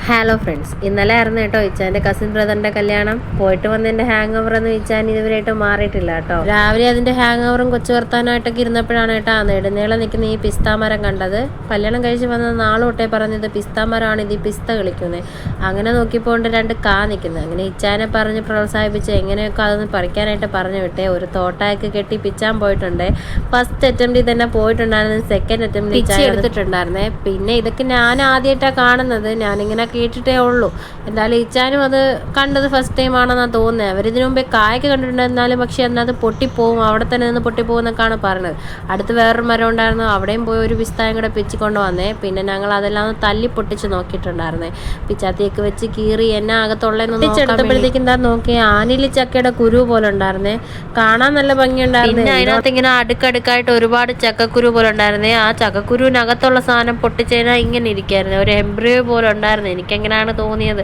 Hello friends, ഇന്നലെ ആയിരുന്നു കേട്ടോ ഇച്ചാൻ്റെ കസിൻ ബ്രദറിൻ്റെ കല്യാണം. പോയിട്ട് വന്നതിൻ്റെ ഹാങ് ഓവർ എന്ന് ഇച്ചാൻ ഇതുവരെയായിട്ട് മാറിയിട്ടില്ല കേട്ടോ. രാവിലെ അതിൻ്റെ ഹാങ് ഓവറും കൊച്ചു വർത്താനായിട്ടൊക്കെ ഇരുന്നപ്പോഴാണ് കേട്ടോ നെടുന്നേളം നിൽക്കുന്ന ഈ പിസ്ത മരം കണ്ടത്. കല്യാണം കഴിച്ച് വന്ന നാളെ തൊട്ടേ പറഞ്ഞത് പിസ്ത മരമാണ്, ഇത് പിസ്ത കളിക്കുന്നത്. അങ്ങനെ നോക്കിയപ്പോൾ രണ്ട് കാ നിൽക്കുന്നത്. അങ്ങനെ ഇച്ചാനെ പറഞ്ഞ് പ്രോത്സാഹിപ്പിച്ച് എങ്ങനെയൊക്കെ അതൊന്ന് പറിക്കാനായിട്ട് പറഞ്ഞു വിട്ടേ. ഒരു തോട്ടയൊക്കെ കെട്ടി പിച്ചാൻ പോയിട്ടുണ്ട്. ഫസ്റ്റ് അറ്റംപ്റ്റിൽ തന്നെ പോയിട്ടുണ്ടായിരുന്നു, സെക്കൻഡ് അറ്റംപ്റ്റിൽ പിച്ച എടുത്തിട്ടുണ്ടായിരുന്നേ. പിന്നെ ഇതൊക്കെ ഞാൻ ആദ്യമായിട്ടാണ് കാണുന്നത്, ഞാനിങ്ങനെ കേട്ടിട്ടേ ഉള്ളൂ. എന്തായാലും ഇച്ചാനും അത് കണ്ടത് ഫസ്റ്റ് ടൈം ആണെന്നാണ് തോന്നുന്നത്. അവരിതിനു മുമ്പേ കായൊക്കെ കണ്ടിട്ടുണ്ടായിരുന്നാലും പക്ഷെ അത് പൊട്ടിപ്പോവും, അവിടെ തന്നെ നിന്ന് പൊട്ടിപ്പോകും എന്നൊക്കെയാണ് പറഞ്ഞത്. അടുത്ത് വേറൊരു മരം ഉണ്ടായിരുന്നു, അവിടെയും പോയി ഒരു പിസ്തായം കൂടെ പിച്ചിക്കൊണ്ട് വന്നേ. പിന്നെ ഞങ്ങൾ അതെല്ലാം ഒന്ന് തല്ലി പൊട്ടിച്ച് നോക്കിയിട്ടുണ്ടായിരുന്നേ. പിച്ചാത്തിയൊക്കെ വെച്ച് കീറി എന്നെ അകത്തുള്ളതെന്ന് നോക്കിയപ്പോഴത്തേക്കും എന്താ നോക്കി ആനിലി ചക്കയുടെ കുരു പോലെ ഉണ്ടായിരുന്നേ. കാണാൻ നല്ല ഭംഗിയുണ്ടായിരുന്നു. പിന്നെ അതിനകത്ത് ഇങ്ങനെ അടുക്കടുക്കായിട്ട് ഒരുപാട് ചക്കക്കുരു പോലെ ഉണ്ടായിരുന്നേ. ആ ചക്കക്കുരുവിനകത്തുള്ള സാധനം പൊട്ടിച്ചതിനാൽ ഇങ്ങനെ ഇരിക്കായിരുന്നു, ഒരു എംബ്രിയോ പോലെ ഉണ്ടായിരുന്നു. എനിക്കെങ്ങനെയാണ് തോന്നിയത്.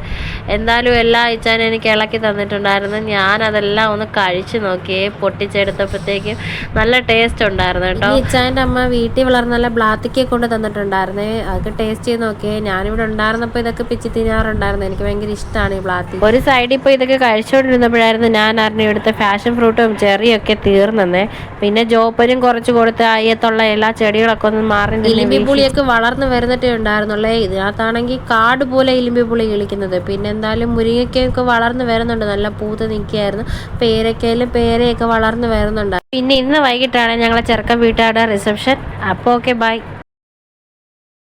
എന്തായാലും എല്ലാ ഇച്ചാനും എനിക്ക് ഇളക്കി തന്നിട്ടുണ്ടായിരുന്നു. ഞാനതെല്ലാം ഒന്ന് കഴിച്ചു നോക്കിയേ. പൊട്ടിച്ചെടുത്തപ്പോഴത്തേക്കും നല്ല ടേസ്റ്റ് ഉണ്ടായിരുന്നു കേട്ടോ. ഇച്ചാൻ്റെ അമ്മ വീട്ടിൽ വളർന്ന നല്ല ബ്ലാത്തിക്കെ കൊണ്ട് തന്നിട്ടുണ്ടായിരുന്നേ. അതൊക്കെ ടേസ്റ്റ് ചെയ്ത് നോക്കിയേ. ഞാനിവിടെ ഉണ്ടായിരുന്നപ്പോൾ ഇതൊക്കെ പിച്ചി തിന്നാറുണ്ടായിരുന്നു. എനിക്ക് ഭയങ്കര ഇഷ്ടമാണ് ഈ ബ്ലാത്തി. ഒരു സൈഡിൽ ഇപ്പോൾ ഇതൊക്കെ കഴിച്ചുകൊണ്ടിരുന്നപ്പോഴായിരുന്നു ഞാൻ അറിഞ്ഞു ഇവിടുത്തെ ഫാഷൻ ഫ്രൂട്ടും ചെറിയൊക്കെ തീർന്നേ. പിന്നെ ജോപ്പനും കുറച്ച് കൊടുത്ത് അയ്യത്തുള്ള എല്ലാ ചെടികളൊക്കെ ഒന്ന് മാറി. ഇലിമ്പി പുളിയൊക്കെ വളർന്നു വരുന്നിട്ടേ ഉണ്ടായിരുന്നുള്ളേ. ഇതിനകത്താണെങ്കിൽ കാട് പോലെ ഇലിമ്പി പുളി കിളിക്കുന്നത്. പിന്നെ എന്തായാലും മുരിങ്ങയ്ക്കൊക്കെ വളർന്നു വരുന്നുണ്ട്, നല്ല പൂത്ത് നിൽക്കുകയായിരുന്നു. പേരക്കയിലും പേരയൊക്കെ വളർന്നു വരുന്നുണ്ട്. പിന്നെ ഇന്ന് വൈകിട്ടാണ് ഞങ്ങളെ ചെറുക്കൻ വീട്ടുകാരുടെ റിസപ്ഷൻ. അപ്പോൾ ഓക്കെ, ബൈ.